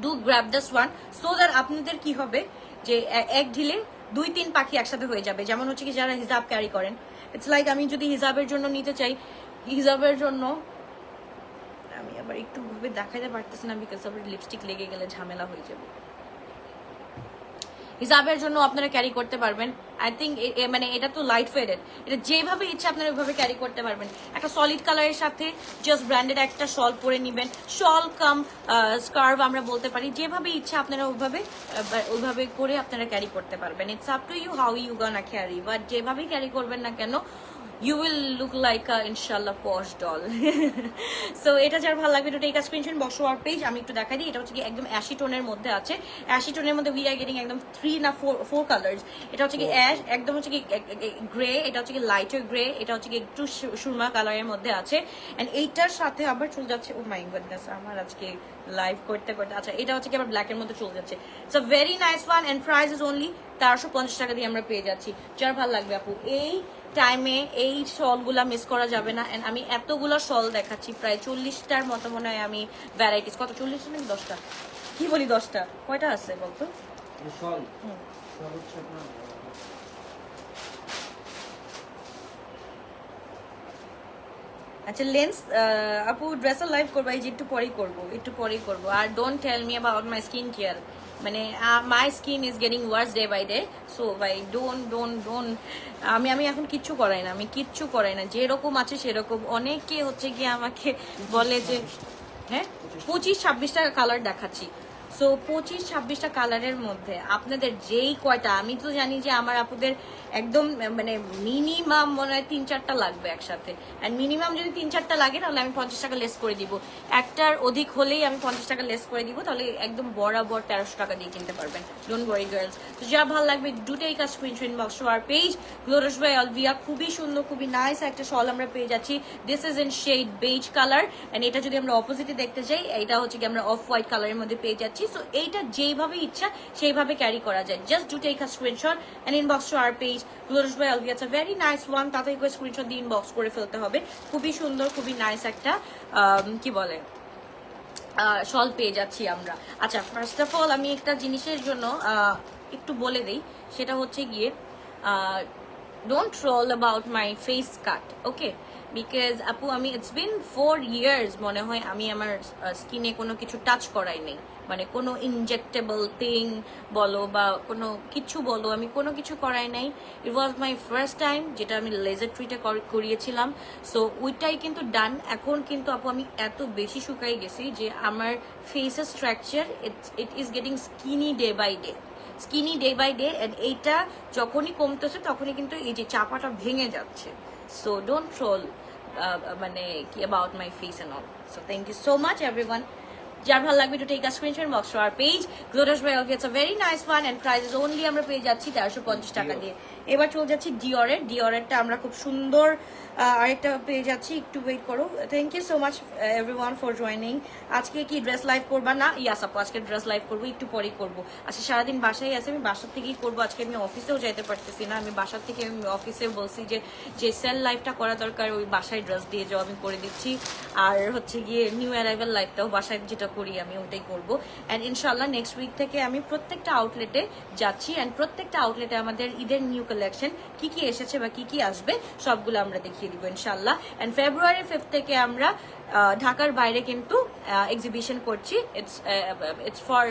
do grab this one, so that আপনাদের কি হবে যে এক ঢিলে 2-3 পাখি একসাথে হয়ে যাবে। যেমন হচ্ছে কি যারা হিজাব ক্যারি করেন, ইটস লাইক আমি যদি হিজাবের জন্য নিতে চাই, হিজাবের জন্য আমি আবার একটু ভাবে দেখাইতে পারতেছি না, বিকজ আবার লিপস্টিক লেগে গেলে ঝামেলা হয়ে যাবে। হিজাবের জন্য আপনারা ক্যারি করতে পারবেন। আই থিঙ্ক এটা তো লাইট ওয়েটেড, এটা যেভাবে ইচ্ছা আপনারা ওইভাবে ক্যারি করতে পারবেন। একটা সলিড কালারের সাথে জাস্ট ব্র্যান্ডেড একটা শল পরে নেবেন, শল কাম স্কার্ভ আমরা বলতে পারি, যেভাবে ইচ্ছা আপনারা ওইভাবে করে আপনারা ক্যারি করতে পারবেন। It's up to you how you gonna carry, but যেভাবেই ক্যারি করবেন না কেন, you will look like a inshallah posh doll. So এটা যার ভালো লাগবে, take a screenshot box our page. আমি একটু দেখাই দিই, এটা হচ্ছে কি একদম অ্যাশি টোনের মধ্যে আছে। অ্যাশি টোনের মধ্যে উই আর গেটিং একদম 3 না 4 কালার্স। এটা হচ্ছে কি অ্যাশ, একদম হচ্ছে কি গ্রে, এটা হচ্ছে কি লাইটার গ্রে, এটা হচ্ছে কি একটু সুরমা কালারের মধ্যে আছে। এন্ড এইটার সাথে আবার চলে যাচ্ছে, ও মাই গডনেস, আমার আজকে লাইভ করতে করতে, আচ্ছা এটা হচ্ছে কি আবার ব্ল্যাকের মধ্যে চলে যাচ্ছে। It's a very nice one and price is only 1350 টাকা দিয়ে আমরা পেয়ে যাচ্ছি। যার ভালো লাগবে আপু, এই টাইমে এই শলগুলা মিস করা যাবে না। এন্ড আমি এতগুলো শল দেখাচ্ছি, প্রায় 40টার মতো মনে হয় আমি ভ্যারাইটিস, কত 40টা নাকি 10টা, কি বলি 10টা, কয়টা আছে বলতো? আচ্ছা লেন্স আপু ড্রেসার লাইভ করবো, এই যে একটু পরেই করবো আর don't tell me about my skin care, মানে my skin is getting worse day by day. So ভাই ডোন্ট আমি এখন কিচ্ছু করাই না যেরকম আছে সেরকম। অনেকে হচ্ছে গিয়ে আমাকে বলে যে হ্যাঁ 25-26টা কালার দেখাচ্ছি। সো 25-26টা কালারের মধ্যে আপনাদের যেই কয়টা, আমি তো জানি যে আমার আপুদের একদম মানে মিনিমাম মনে হয় 3-4টা লাগবে একসাথে, অ্যান্ড মিনিমাম যদি 3-4টা লাগে তাহলে আমি 50 টাকা লেস করে দিব। একটার অধিক হলেই আমি 50 টাকা লেস করে দিব, তাহলে একদম বরাবর 1300 টাকা দিয়ে কিনতে পারবেন। Don't worry girls. তো যা ভালো লাগবে do take a screenshot inbox to our page Glorious by Alvia. খুবই সুন্দর, খুবই নাইস একটা শল আমরা পেয়ে যাচ্ছি। This is in shade beige colour, and এটা যদি আমরা অপোজিটে দেখতে যাই, এটা হচ্ছে কি আমরা অফ হোয়াইট কালারের মধ্যে পেয়ে যাচ্ছি। সো এইটা যেইভাবে ইচ্ছা সেইভাবে ক্যারি করা যায়। Just do take a screenshot and inbox to our page Glorious by Alvia. It's a very nice one. তাড়াতাড়ি করে স্ক্রিনশট দিয়ে ইনবক্স করে ফেলতে হবে। খুবই সুন্দর, খুবই নাইস একটা কি বলে শল পেয়ে যাচ্ছি আমরা। আচ্ছা ফার্স্ট অফ অল আমি একটা জিনিসের জন্য একটু বলে দিই, সেটা হচ্ছে গিয়ে don't troll about my face cut, okay? Because আপু আমি ইটস বিন 4 years মনে হয় আমি আমার স্কিনে কোনো কিছু টাচ করাই নেই, মানে কোনো ইনজেক্টেবল থিং বলো বা কোনো কিছু বলো, আমি কোনো কিছু করাই নাই। ইট ওয়াজ মাই ফার্স্ট টাইম যেটা আমি লেজার ট্রিটে করিয়েছিলাম। সো ওইটাই কিন্তু ডান। এখন কিন্তু আপু আমি এত বেশি শুকাই গেছি যে আমার ফেসের structure it is getting skinny day by day, skinny day by day. And এইটা যখনই কমতেছে তখনই কিন্তু এই যে চাপাটা ভেঙে যাচ্ছে। সো ডোন্ট ট্রোল মানে কি about my face and all. So thank you so much everyone. যার ভালো লাগবে to take a screenshot box to our page Glorious by Alvia. It's a very nice one and price only আমরা পেয়ে যাচ্ছি 1350 টাকা দিয়ে। এবার চলে যাচ্ছি ডিওরেরটা আমরা খুব সুন্দর আরেকটা পেয়ে যাচ্ছি। একটু ওয়েট করো। Thank you so much everyone for joining. আজকে কি ড্রেস লাইভ করবা না? ইয়াস আপু আজকে ড্রেস লাইভ করবো, একটু পরেই করবো। আজকে সারাদিন বাসায় আছে, আমি বাসার থেকেই করবো। আজকে আমি অফিসেও যাইতে পারতেছি না, আমি বাসার থেকে আমি অফিসে বলছি যে সেল লাইভটা করা দরকার, ওই বাসায় ড্রেস দিয়ে যাও, আমি করে দিচ্ছি। আর হচ্ছে গিয়ে নিউ অ্যারাইভাল লাইভটাও বাসায় যেটা করি আমি ওটাই করবো। অ্যান্ড ইনশাল্লাহ নেক্সট উইক থেকে আমি প্রত্যেকটা আউটলেটে যাচ্ছি, অ্যান্ড প্রত্যেকটা আউটলেটে আমাদের ঈদের নিউ কালেকশন কি কি এসেছে বা কি কি আসবে সবগুলো আমরা দেখিয়ে দিব ইনশাল্লাহ। অ্যান্ড February 5 থেকে আমরা ঢাকার বাইরে কিন্তু এক্সিবিশন করছি। ইটস ফর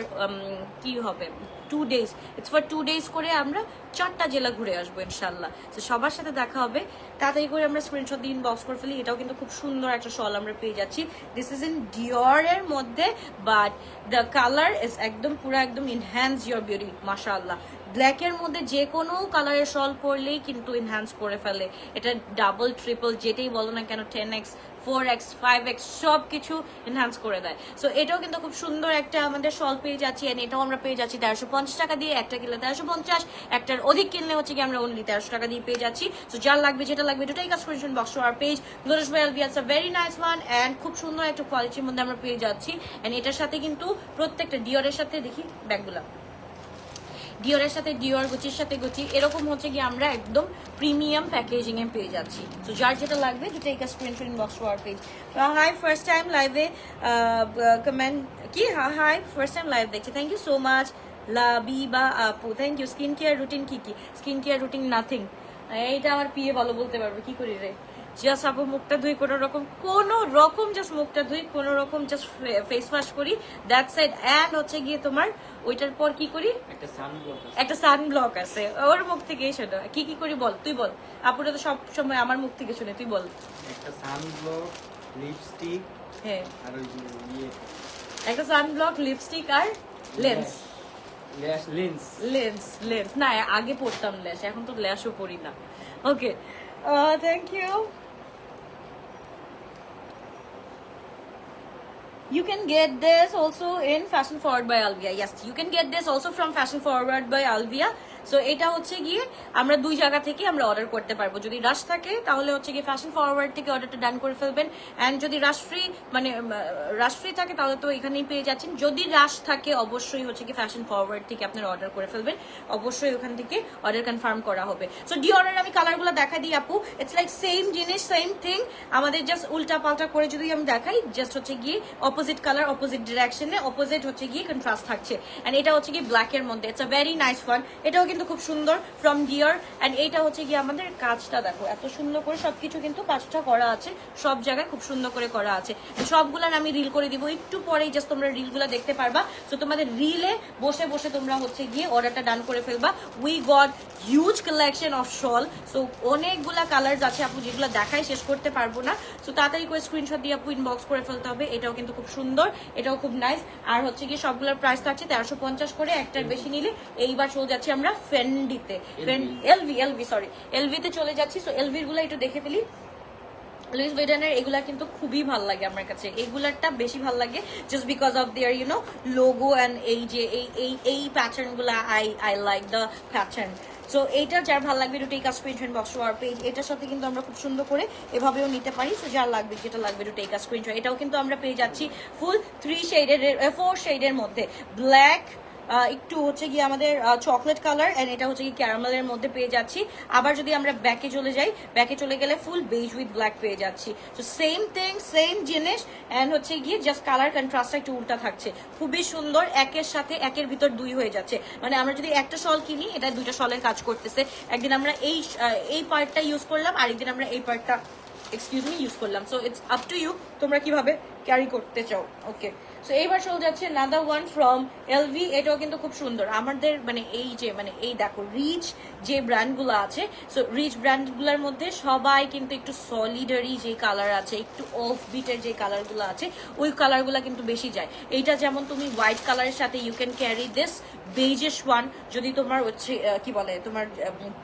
কি হবে 2 days, ইটস ফর 2 days করে আমরা 4টা জেলা ঘুরে আসবো ইনশাল্লাহ। তো সবার সাথে দেখা হবে। তাড়াতাড়ি করে আমরা স্ক্রিনশট দিয়ে ইনবক্স করে ফেলি। এটাও কিন্তু খুব সুন্দর একটা শল আমরা পেয়ে যাচ্ছি। দিস ইজ ইন ডিওরের মধ্যে, বাট দ্য কালার ইজ একদম পুরো একদম ইনহ্যান্স ইয়োর বিউটি মাশাআল্লাহ। ব্ল্যাকের মধ্যে যে কোনো কালারের শল পরলেই কিন্তু এনহ্যান্স করে ফেলে। এটা ডাবল ট্রিপল যেটাই বলো না কেন, 10x 4x 5x সব কিছু এনহ্যান্স করে দেয়। সো এটাও কিন্তু খুব সুন্দর একটা আমাদের শল পেয়ে যাচ্ছি। এন্ড এটাও আমরা পেয়ে যাচ্ছি 1350 টাকা দিয়ে। একটা কিনলে 1350, একটার অধিক কিনলে হচ্ছে কি আমরা অনলি 1300 টাকা দিয়ে পেয়ে যাচ্ছি। সো যার লাগবে যেটা লাগবে দুটাই কাজ screenshot box to our page Glorious by Alvia. It's a very nice one and খুব সুন্দর একটা কোয়ালিটির মধ্যে আমরা পেয়ে যাচ্ছি। এন্ড এটার সাথে কিন্তু প্রত্যেকটা ডিওরের সাথে দেখি ব্যাগগুলা, ডিওরের সাথে ডিওর, গুচির সাথে গুচি, এরকম হচ্ছে কি আমরা একদম প্রিমিয়াম প্যাকেজিং এ পেয়ে যাচ্ছি। তো যার যেটা লাগবে যেটা এই screenshot inbox to our page. Hi first time লাইভে কমেন্ট কি, হাই ফার্স্ট টাইম লাইভ দেখছি, thank you so much Labiba আপু, thank you. Skin care routine কি কি? স্কিন কেয়ার রুটিন নাথিং, এইটা আমার পিয়ে ভালো বলতে পারবে। কি করি রে? জাস্ট আপু মুখটা ধুই, কোনো রকম জাস্ট মুখটা ধুই, কোনো রকম জাস্ট ফেস ওয়াশ করি, দ্যাটস ইট। অ্যান্ড হচ্ছে গিয়ে তোমার ওইটার পর কি করি, একটা সানব্লক আছে, ওর মুখ থেকেই শোনো। কি কি করি বল, তুই বল। আপুরা তো সব সময় আমার মুখ থেকে শুনে, তুই বল। একটা সানব্লক, লিপস্টিক, হ্যাঁ আর ওই যে একটা সানব্লক, লিপস্টিক আর লেন্স। লেন্স না, আগে পড়তাম ল্যাশ, এখন তো ল্যাশও পড়ি না। Okay, thank you. You can get this also in Fashion Forward by Alvia. Yes, you can get this also from Fashion Forward by Alvia. So এটা হচ্ছে গিয়ে আমরা 2 জায়গা থেকে আমরা অর্ডার করতে পারবো। যদি রাশ থাকে তাহলে হচ্ছে গিয়ে ফ্যাশন ফরওয়ার্ড থেকে অর্ডারটা ডান করে ফেলবেন। অ্যান্ড যদি রাশ ফ্রি থাকে তাহলে তো এখানেই পেয়ে যাচ্ছেন। যদি রাশ থাকে অবশ্যই হচ্ছে কি ফ্যাশন ফরওয়ার্ড থেকে আপনারা অর্ডার করে ফেলবেন, অবশ্যই ওখান থেকে অর্ডার কনফার্ম করা হবে। সো ডিওরের আমি কালারগুলো দেখা দিই আপু, ইটস লাইক সেম জিনিস, সেম থিং, আমাদের জাস্ট উল্টা পাল্টা করে যদি আমি দেখাই, জাস্ট হচ্ছে গিয়ে অপোজিট কালার, অপোজিট ডিরেকশনে, অপোজিট হচ্ছে গিয়ে কন্ট্রাস্ট থাকছে। অ্যান্ড এটা হচ্ছে গিয়ে ব্ল্যাকের মধ্যে, it's a very nice one. এটাও কিন্তু খুব সুন্দর ফ্রম ডিয়ার। অ্যান্ড এইটা হচ্ছে গিয়ে আমাদের কাজটা দেখো এত সুন্দর করে সবকিছু কিন্তু কাজটা করা আছে, সব জায়গায় খুব সুন্দর করে করা আছে। সবগুলার আমি রিল করে দিব একটু পরেই, জাস্ট তোমরা রিলগুলো দেখতে পারবা। সো তোমাদের রিলে বসে বসে তোমরা হচ্ছে গিয়ে অর্ডারটা ডান করে ফেলবা। We got huge collection of shawl, so অনেকগুলা কালার আছে আপু, যেগুলো দেখাই শেষ করতে পারবো না। সো তাড়াতাড়ি করে স্ক্রিনশট দিয়ে আপু ইনবক্স করে ফেলতে হবে। এটাও কিন্তু খুব সুন্দর, এটাও খুব নাইস। আর হচ্ছে গিয়ে সবগুলোর প্রাইস থাকছে 1350 করে, একটার বেশি নিলে। এইবার চলে যাচ্ছি আমরা ফেন্ডিতে, এলভিতে চলে যাচ্ছি। সো এলভির গুলা একটু দেখে ফেলি। লুইস ভিটনের এগুলা কিন্তু খুবই ভাল লাগে আমার কাছে, এগুলারটা বেশি ভাল লাগে just because of their logo and এই যে এই প্যাটার্ন গুলা, I like the pattern. So এইটা যার ভালো লাগবে একটু take a screenshot box to our page. এটার সাথে কিন্তু আমরা খুব সুন্দর করে এভাবেও নিতে পারি। সো যার লাগবে যেটা লাগবে একটু টেক আ স্ক্রিনশট। এটাও কিন্তু আমরা পেয়ে যাচ্ছি ফুল 4 শেডের মধ্যে, ব্ল্যাক, একটু হচ্ছে গিয়ে আমাদের চকলেট কালার, এন্ড এটা হচ্ছে কি ক্যারামেলের মধ্যে পেয়ে যাচ্ছি। আবার যদি আমরা ব্যাকে চলে যাই, ব্যাকে চলে গেলে ফুল বেজ উইথ ব্ল্যাক পেয়ে যাচ্ছি। তো সেম থিং, সেম জিনিস, এন্ড হচ্ছে গিয়ে জাস্ট কালার কন্ট্রাস্টটা একটু উল্টা থাকছে। খুবই সুন্দর, একের সাথে একের ভিতর দুই হয়ে যাচ্ছে। মানে আমরা যদি একটা শল কিনি, এটা দুইটা শলের কাজ করতেছে। একদিন আমরা এই পার্টটা ইউজ করলাম, আরেকদিন আমরা এই পার্টটা ইউজ করলাম। So it's up to you, তোমরা কিভাবে ক্যারি করতে চাও। ওকে, সো এইবার চলে যাচ্ছে নাদার ওয়ান ফ্রম এলভি। এটাও কিন্তু খুব সুন্দর। আমাদের এই দেখো রিচ যে ব্র্যান্ডগুলো আছে, সো রিচ ব্র্যান্ডগুলোর মধ্যে সবাই কিন্তু একটু সলিডারি যে কালার আছে, একটু অফ বিটের যে কালারগুলো আছে, ওই কালারগুলো কিন্তু বেশি যায়। এইটা যেমন তুমি হোয়াইট কালারের সাথে you can carry this beiges one, যদি তোমার হচ্ছে কি বলে তোমার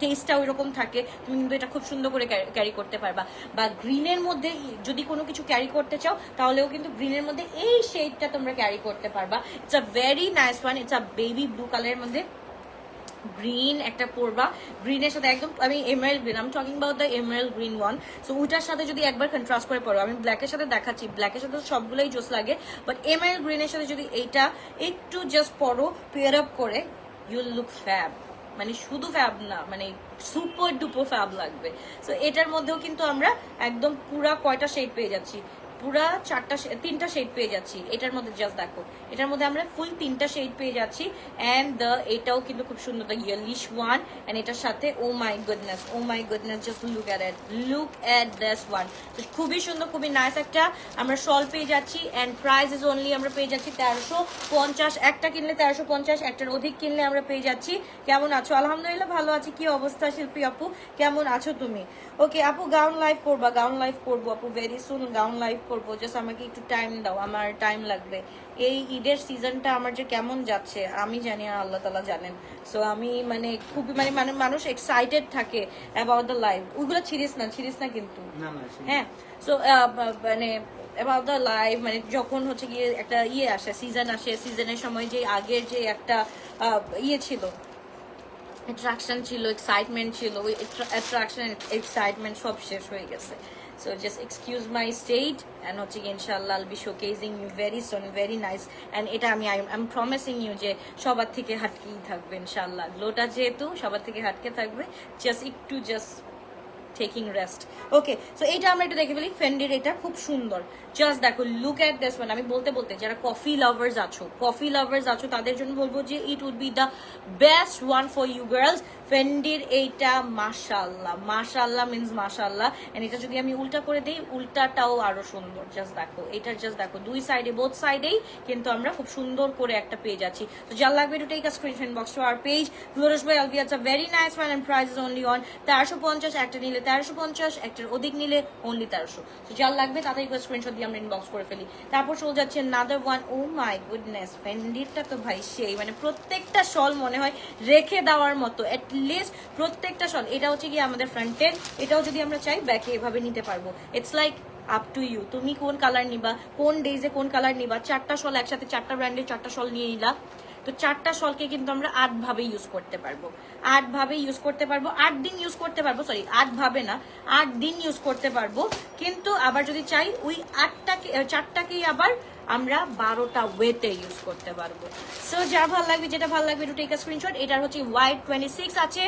টেস্টটা ওই রকম থাকে, তুমি কিন্তু এটা খুব সুন্দর করে ক্যারি করতে পারবা। বা গ্রিনের মধ্যে যদি কোনো কিছু ক্যারি করতে চাও, তাহলেও কিন্তু গ্রিনের মধ্যে এই শেডটা তোমরা ক্যারি করতে পারবা। It's a very nice one, it's a baby blue কালারের মধ্যে গ্রিন একটা পরবা, গ্রিনের সাথে একদম আমি এমারেল্ড গ্রিন, আমি talking about the emerald green one. So ওইটার সাথে যদি একবার কন্ট্রাস্ট করে পড়ো, আমি ব্ল্যাকের সাথে দেখাচ্ছি, ব্ল্যাকের সাথে সবগুলোই জোস লাগে, বাট এমারেল্ড গ্রিনের সাথে যদি এইটা একটু জাস্ট পরো পেয়ার আপ করে, ইউল লুক ফ্যাব। মানে শুধু ফ্যাব না, মানে সুপার ডুপার ফ্যাব লাগবে। সো এটার মধ্যেও কিন্তু আমরা একদম পুরা কয়টা শেড পেয়ে যাচ্ছি, পুরা তিনটা শেড পেয়ে যাচ্ছি এটার মধ্যে। জাস্ট দেখো, এটার মধ্যে আমরা ফুল 3টা শেড পেয়ে যাচ্ছি। এন্ড এটাও কিন্তু খুব সুন্দর, দ্য ইয়েলিশ ওয়ান, এন্ড এটার সাথে oh my goodness, just look at this one. খুবই সুন্দর, খুবই নাইস একটা আমরা শল পেয়ে যাচ্ছি। এন্ড প্রাইস ইজ অনলি আমরা পেয়ে যাচ্ছি 1350। একটা কিনলে 1350, একটার অধিক কিনলে আমরা পেয়ে যাচ্ছি। কেমন আছো? আলহামদুলিল্লাহ ভালো আছি। কি অবস্থা শিল্পী আপু, কেমন আছো তুমি? ওকে আপু, গাউন লাইভ করবা? গাউন লাইভ করবো আপু, ভেরি সুন গাউন লাইভ করবো। জাস্ট আমাকে একটু টাইম দাও, আমার টাইম লাগবে। এই ঈদের সিজনটা আমার যে কেমন যাচ্ছে আমি জানি, আর আল্লাহ তাআলা জানেন। সো আমি খুবই মানুষ এক্সাইটেড থাকে অ্যাবাউট দ্য লাইভ। ওইগুলো ছিড়িস না কিন্তু, হ্যাঁ। সো অ্যাবাউট দ্য লাইভ, যখন হচ্ছে গিয়ে একটা আসে, সিজন আসে, সিজনের সময় যে আগের যে একটা ছিল, অ্যাট্রাকশন ছিল, এক্সাইটমেন্ট ছিল, ওই অ্যাট্রাকশন এক্সাইটমেন্ট সব শেষ হয়ে গেছে। So just excuse my state, and হচ্ছে কি ইনশাআল্লাহ I'll be showcasing you very soon, very nice. And এটা I'm promising you যে সবার থেকে হাটকেই থাকবে ইনশাআল্লাহ। গ্লোটা যেহেতু সবার থেকে হাটকে থাকবে, just taking rest. ওকে, সো এইটা আমরা একটু দেখে ফেলি। ফেন্ডির এটা খুব সুন্দর, জাস্ট দেখো, লুক এট দিস ওয়ান। আমি বলতে যারা কফি লাভার্স আছো তাদের জন্য বলবো যে it would be the best one for you girls. ফেন্ডির এইটা মাশাআল্লাহ মিন্স মাশাআল্লাহ। এন্ড এটা যদি আমি উল্টা করে দেই, উল্টাটাও আরো সুন্দর। জাস্ট দেখো দুই সাইডে, বোথ সাইডেই কিন্তু আমরা খুব সুন্দর করে একটা পেয়ে যাচ্ছি। তো যার লাগবে একটু take a screenshot box to our page, Glorious by Alvia. It's a very nice one and price is only on 1350। একটা নিলে 1350, একটার অধিক নিলে অনলি 1300। তো যার লাগবে তাড়াতাড়ি স্ক্রিনশট দিয়ে আমরা ইনবক্স করে ফেলি। তারপর চলে যাচ্ছে another one. Oh my goodness, ফেন্ডিরটা তো ভাই সেই, প্রত্যেকটা শল মনে হয় রেখে দেওয়ার মতো, লিস্ট প্রত্যেকটা শল। এটা হচ্ছে কি আমাদের ফ্রন্টের, এটাও যদি আমরা চাই ব্যাকে এভাবে নিতে পারবো। It's like up to you, তুমি কোন কালার নিবা, কোন ডেজে কোন কালার নিবা। 4টা শল একসাথে, 4টা ব্র্যান্ডের 4টা শল নিয়ে নিলা, তো 4টা শলকে কিন্তু আমরা 8 ভাবে ইউজ করতে পারবো। 8 ভাবে ইউজ করতে পারবো, 8 দিন ইউজ করতে পারবো। সরি, 8 ভাবে না, 8 দিন ইউজ করতে পারবো। কিন্তু আবার যদি চাই ওই 4টাকেই আবার আমরা 12টা ওয়েতে ইউজ করতে পারবো। সো যার ভালো লাগবে, যেটা ভালো লাগবে, একটু টেক আ স্ক্রিনশট। এটার হচ্ছে ওয়াইড 26 আছে,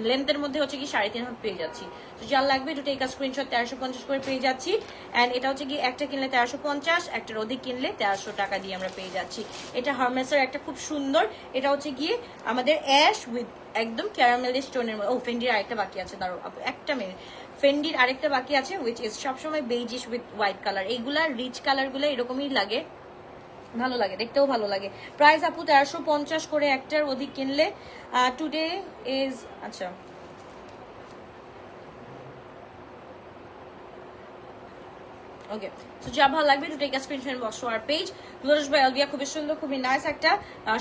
লেন্থের মধ্যে হচ্ছে কি 3.5 হাত পেয়ে যাচ্ছি। তো যার লাগবে একটু টেক আ স্ক্রিনশট, 1350 করে পেয়ে যাচ্ছি। অ্যান্ড এটা হচ্ছে কি একটা কিনলে 1350, একটার অধিক কিনলে 1300 টাকা দিয়ে আমরা পেয়ে যাচ্ছি। এটা হারমেসের একটা খুব সুন্দর, এটা হচ্ছে গিয়ে আমাদের অ্যাশ উইথ একদম ক্যারামেল স্টোনের মধ্যে। ও ফেন্ডির আরেকটা বাকি আছে, দাঁড়াও একটা মিনিট, ফেন্ডির আরেকটা বাকি আছে উইচ ইজ সবসময় বেইজিশ উইথ হোয়াইট কালার। এইগুলা রিচ কালার গুলো এরকমই লাগে, ভালো লাগে, দেখতেও ভালো লাগে। প্রাইস আপু 1350 করে, একটার অধিক কিনলে টুডে ইজ, আচ্ছা ওকে। সো যা ভালো লাগবে to take a screenshot box to our page. Glorish by Alvia খুবই সুন্দর, খুবই নাইস একটা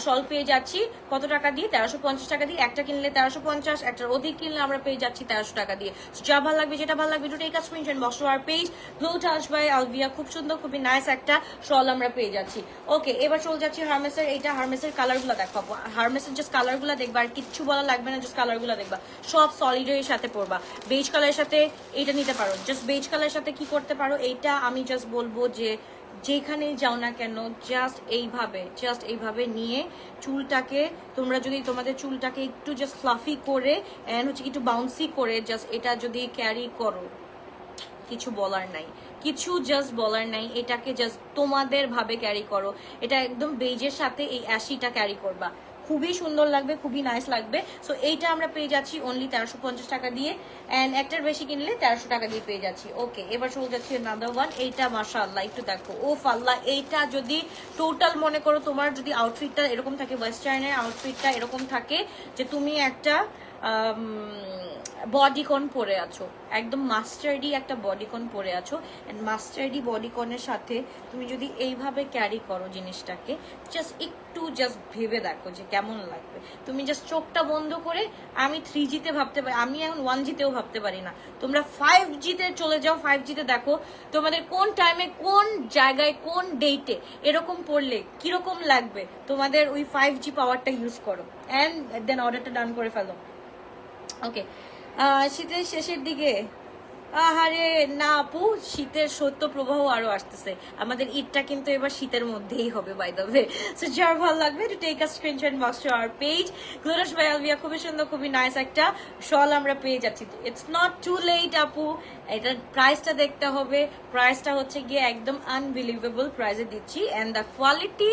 শল পেয়ে যাচ্ছি। কত টাকা দিয়ে? 1350 টাকা দিয়ে। একটা কিনলে 1350, একটার অধিক কিনলে আমরা পেয়ে যাচ্ছি 1300 টাকা দিয়ে। সো যা ভালো লাগবে, যেটা ভালো লাগবে to take a screenshot box to our page. Glorish by Alvia খুব সুন্দর, খুবই নাইস একটা শল আমরা পেয়ে যাচ্ছি। ওকে, এবার চলে যাচ্ছি হারমেসের। এইটা হারমেসের কালারগুলো দেখাবো। হারমেসের জাস্ট কালারগুলো দেখবা, আর কিচ্ছু বলা লাগবে না, জাস্ট কালারগুলো দেখবা। সব সলিডের সাথে পরবা। বেজ কালারের সাথে এইটা নিতে পারো, জাস্ট বেজ কালারের সাথে কি করতে পারো, এইটা আমি জাস্ট বলবো যে যেখানেই যাও না কেন জাস্ট এইভাবে নিয়ে চুলটাকে, তোমরা যদি তোমাদের চুলটাকে একটু জাস্ট ফ্লাফি করে এন্ড হচ্ছে একটু বাউন্সি করে জাস্ট এটা যদি ক্যারি করো, কিছু বলার নাই, কিছু জাস্ট বলার নাই। এটাকে জাস্ট তোমাদের ভাবে ক্যারি করো। এটা একদম বেজের সাথে এই অ্যাশিটা ক্যারি করবা, খুবই সুন্দর লাগবে, খুবই নাইস লাগবে। সো এইটা আমরা পেয়ে যাচ্ছি অনলি 1350 টাকা দিয়ে, এন্ড একটার বেশি কিনলে 1300 টাকা দিয়ে পেয়ে যাচ্ছি। ওকে, এবার চলে যাচ্ছি নাদার ওয়ান। এইটা মাশাআল্লাহ, একটু দেখো, ও ফাল্লাহ, এইটা যদি টোটাল মনে করো তোমার যদি আউটফিটটা এরকম থাকে, ওয়েস্টার্নের আউটফিটটা এরকম থাকে যে তুমি একটা বডিকন পরে আছো, একদম মাস্টার্ডি একটা বডিকন পরে আছো, এন্ড মাস্টার্ডি বডিকনের সাথে তুমি যদি এইভাবে ক্যারি করো জিনিসটাকে, জাস্ট একটু জাস্ট ভেবে দেখো যে কেমন লাগবে। তুমি জাস্ট চোখটা বন্ধ করে, আমি 3G-তে ভাবতে পারি, আমি এখন 1G-তেও ভাবতে পারি না, তোমরা 5G-তে চলে যাও, 5G-তে দেখো তোমাদের কোন টাইমে, কোন জায়গায়, কোন ডেটে এরকম পড়লে কিরকম লাগবে। তোমাদের ওই 5G পাওয়ারটা ইউজ করো অ্যান্ড দেন অর্ডারটা ডান করে ফেলো। ওকে, শীতের শেষের দিকে, আহারে না আপু, শীতের সত্য প্রবাহ আরো আসতেছে। আমাদের ঈদটা কিন্তু এবার শীতের মধ্যেই হবে বাই দ্য ওয়ে। সো যার ভালো লাগবে to take a screenshot box to our page. Glorish by Alvia খুবই সুন্দর, খুবই নাইস একটা শল আমরা পেয়ে যাচ্ছি। ইটস নট টু লেট আপু, এটার প্রাইসটা দেখতে হবে। প্রাইসটা হচ্ছে গিয়ে একদম আনবিলিভেবল প্রাইসে দিচ্ছি, এন্ড দ্য কোয়ালিটি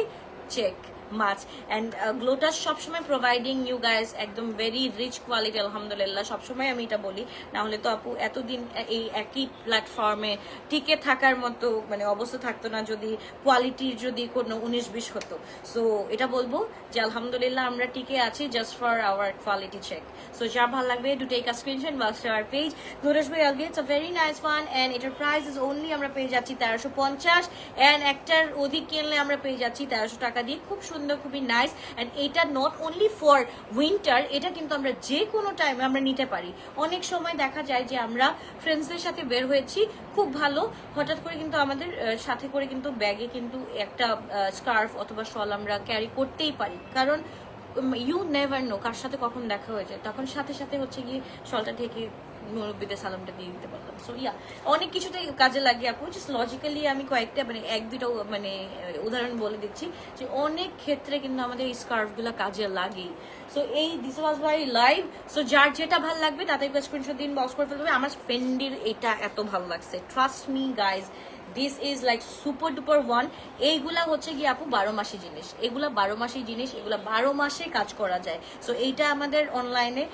চেক মাছ। অ্যান্ড গ্লোটাস সবসময় প্রোভাইডিং ইউ গাইস একদম ভেরি রিচ কোয়ালিটি, আলহামদুলিল্লাহ, সবসময় আমি এটা বলি। না হলে তো আপু এতদিন এই একই প্ল্যাটফর্মে টিকে থাকার মতো মানে অবস্থা থাকতো না যদি কোয়ালিটির যদি কোনো 19-20 হতো। সো এটা বলবো যে আলহামদুলিল্লাহ আমরা টিকে আছি just for our quality check. So যা ভালো লাগবে do take a screenshot box to our page. গ্লোটাস by Alvia, it's a very nice one, and এটার প্রাইস ইজ অনলি আমরা পেয়ে যাচ্ছি 1350, অ্যান্ড একটার অধিক কিনলে আমরা পেয়ে যাচ্ছি 1300 টাকা দিয়ে। খুব সুন্দর, খুবই নাইস। এন্ড এটা নট অনলি ফর উইন্টার, এটা কিন্তু আমরা যে কোনো টাইমে আমরা নিতে পারি। অনেক সময় দেখা যায় যে আমরা ফ্রেন্ডসদের সাথে বের হয়েছি, খুব ভালো, হঠাৎ করে কিন্তু আমাদের সাথে করে কিন্তু ব্যাগে কিন্তু একটা স্কার্ফ অথবা শল আমরা ক্যারি করতেই পারি, কারণ ইউ নেভার নো কার সাথে কখন দেখা হয়ে যায়, তখন সাথে সাথে হচ্ছে গিয়ে শলটা থেকে মুরব্বীদের সালামটা দিয়ে দিতে পারলাম। সো ইয়া, অনেক কিছুতে কাজে লাগে আপু। জাস্ট লজিক্যালি আমি কয়েকটা মানে এক দুটো মানে উদাহরণ বলে দিচ্ছি যে অনেক ক্ষেত্রে কিন্তু আমাদের এই স্কার্ফগুলো কাজে লাগেই। সো এই this was my live. So যার যেটা ভালো লাগবে তাতে স্ক্রিনশট দিন, বক্স করে ফেলতে হবে। আমার ফেন্ডির এটা এত ভালো লাগছে, trust me guys, this is like super duper one. এইগুলা হচ্ছে গিয়ে আপু 12 মাসি জিনিস, এগুলা 12 মাসি জিনিস, এগুলা 12 মাসে কাজ করা যায়। সো এইটা আমাদের অনলাইনে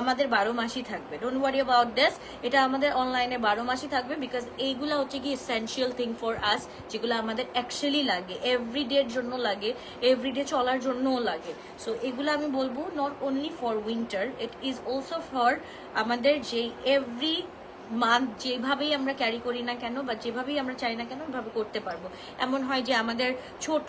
আমাদের 12 মাসই থাকবে, ডোন্ট ওয়ারি অ্যাবাউট দিস। এটা আমাদের অনলাইনে 12 মাসই থাকবে, বিকজ এইগুলা হচ্ছে কি এসেনশিয়াল থিং ফর আস, যেগুলো আমাদের অ্যাকচুয়ালি লাগে, এভরিডের জন্য লাগে, এভরিডে চলার জন্যও লাগে। সো এগুলো আমি বলবো not only for winter, it is also for আমাদের যে এভরি মান্থ যেভাবেই আমরা ক্যারি করি না কেন বা যেভাবেই আমরা চাই না কেন ওইভাবে করতে পারবো। এমন হয় যে আমাদের ছোট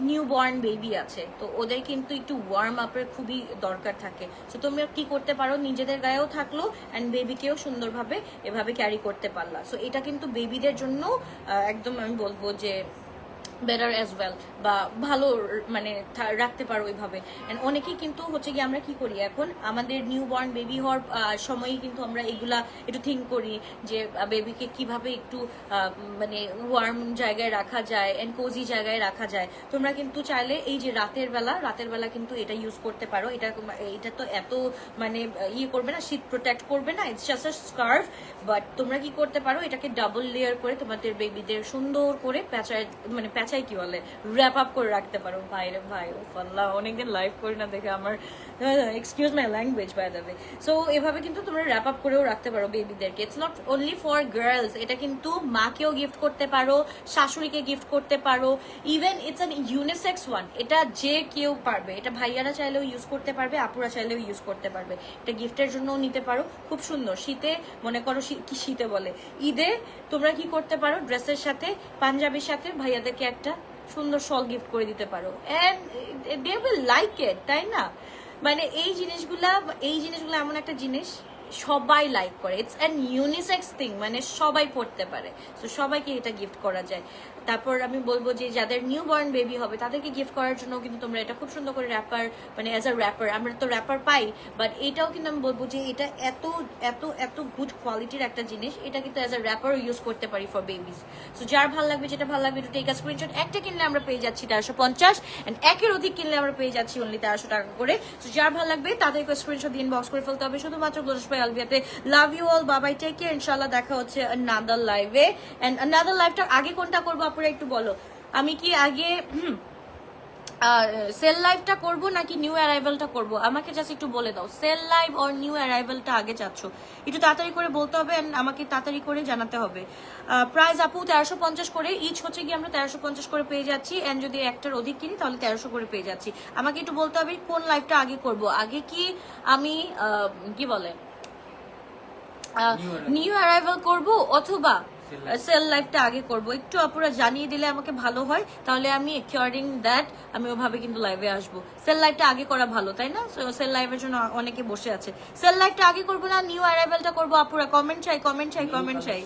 নিউ বর্ন বেবি আছে, তো ওদের কিন্তু একটু ওয়ার্ম আপের খুবই দরকার থাকে। তো তোমরা কি করতে পারো, নিজেদের গায়েও থাকলো অ্যান্ড বেবিকেও সুন্দরভাবে এভাবে ক্যারি করতে পারলা। সো এটা কিন্তু বেবিদের জন্য একদম আমি বলবো যে বেটার অ্যাজ ওয়েল, বা ভালো মানে রাখতে পারো ওইভাবে। অ্যান্ড অনেকেই কিন্তু হচ্ছে কি আমরা কি করি এখন আমাদের নিউ বর্ন বেবি হওয়ার সময়ই কিন্তু আমরা এগুলা একটু থিঙ্ক করি যে বেবিকে কিভাবে একটু মানে ওয়ার্ম জায়গায় রাখা যায় অ্যান্ড কোজি জায়গায় রাখা যায়। তোমরা কিন্তু চাইলে এই যে রাতের বেলা কিন্তু এটা ইউজ করতে পারো। এটা তো এত মানে ইয়ে করবে না, শীত প্রোটেক্ট করবে না, it's just a scarf. But তোমরা কি করতে পারো, এটাকে ডাবল লেয়ার করে তোমাদের বেবিদের সুন্দর করে প্যাঁচায় মানে প্যাঁচাই কি বলে র্যাপ আপ করে রাখতে পারো। ভাই রে ভাই, ও আল্লাহ, অনেকদিন লাইভ করি না দেখে আমার excuse my language by the way. So এভাবে কিন্তু তোমরা র্যাপ আপ করেও রাখতে পারো বেবিদেরকে। It's not only for girls, এটা কিন্তু মাকেও গিফট করতে পারো, শাশুড়িকে গিফট করতে পারো, even it's an unisex one. এটা যে কেউ পারবে, এটা ভাইয়ারা চাইলেও ইউজ করতে পারবে, আপুরা চাইলেও ইউজ করতে পারবে। এটা গিফটের জন্যও নিতে পারো, খুব সুন্দর। শীতে মনে করো কি শীতে বলে ঈদে তোমরা কি করতে পারো, ড্রেসের সাথে পাঞ্জাবির সাথে ভাইয়াদেরকে একটা সুন্দর শল গিফট করে দিতে পারো, and they will like it, তাই না? মানে এই জিনিসগুলা এমন একটা জিনিস সবাই লাইক করে। ইটস অ্যান ইউনিসেক্স থিং, মানে সবাই পড়তে পারে। তো সবাইকে এটা গিফট করা যায়। তারপর আমি বলবো যে যাদের নিউ বর্ন বেবি হবে তাদেরকে গিফট করার জন্য কিন্তু তোমরা এটা খুব সুন্দর করে র্যাপার, মানে অ্যাজ আ র্যাপার, আমরা তো র্যাপার পাই, বাট এটাও কিন্তু আমি বলবো যে এটা এত এত এত গুড কোয়ালিটির একটা জিনিস, এটা কিন্তু অ্যাজ আ র্যাপার ইউজ করতে পারি ফর বেবিজ। সো যার ভালো লাগবে, যেটা ভালো লাগবে, একটু টেক আ স্ক্রিনশট। একটা কিনলে আমরা পেয়ে যাচ্ছি 1350, এন্ড একের অধিক কিনলে আমরা পেয়ে যাচ্ছি অনলি 1300 টাকা করে। সো যার ভালো লাগবে তাদেরকে স্ক্রিনশট দিয়ে ইনবক্স করে ফেলতে হবে শুধুমাত্র গ্লোরিয়াস বাই আলভিয়াতে। Love you all, bye bye, take care. ইনশাআল্লাহ দেখা হচ্ছে আনাদার লাইভে। এন্ড আনাদার লাইভটা আগে কোনটা করবো আপুরা একটু বলো। আমি কি আগে সেল লাইভটা করব নাকি নিউ অ্যারাইভালটা করব? আমাকে জাস্ট একটু বলে দাও, সেল লাইভ অর নিউ অ্যারাইভালটা আগে চাচ্ছ? একটু তাড়াতাড়ি করে বলতে হবে, এন্ড আমাকে তাড়াতাড়ি করে জানাতে হবে। প্রাইস আপু 1350 করে ইচ হচ্ছে কি আমরা 1350 করে পেয়ে যাচ্ছি, এন্ড যদি একটার অধিক কিনি তাহলে 1300 করে পেয়ে যাচ্ছি। আমাকে একটু বলতে হবে কোন লাইভটা আগে করব। আগে কি আমি কি বলে নিউ অ্যারাইভাল করব অথবা সেল লাইফটা আগে করব? একটু আপুরা জানিয়ে দিলে আমাকে ভালো হয়, তাহলে আমি অ্যাকর্ডিং দ্যাট আমি ওভাবে কিন্তু লাইভে আসবো। সেল লাইফটা আগে করা ভালো, তাই না? সেল লাইভের জন্য অনেকে বসে আছে। সেল লাইফটা আগে করবো না নিউ অ্যারাইভালটা করবো? আপুরা কমেন্ট চাই, কমেন্ট চাই, কমেন্ট চাই।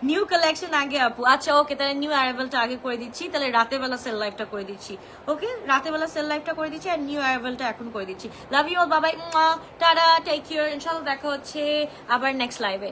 নিউ কালেকশন আগে আপু, আচ্ছা ওকে, তাহলে নিউ অ্যারাইভালটা আগে করে দিচ্ছি। তাহলে রাতের বেলা সেল লাইফটা করে দিচ্ছি। ওকে, রাতের বেলা সেল লাইফটা করে দিচ্ছি আর নিউ অ্যারাইভালটা এখন করে দিচ্ছি। লাভ ইউ অল, বাবাই, টাটা, টেক কেয়ার। ইনশাআল্লাহ দেখা হচ্ছে আবার নেক্সট লাইভে।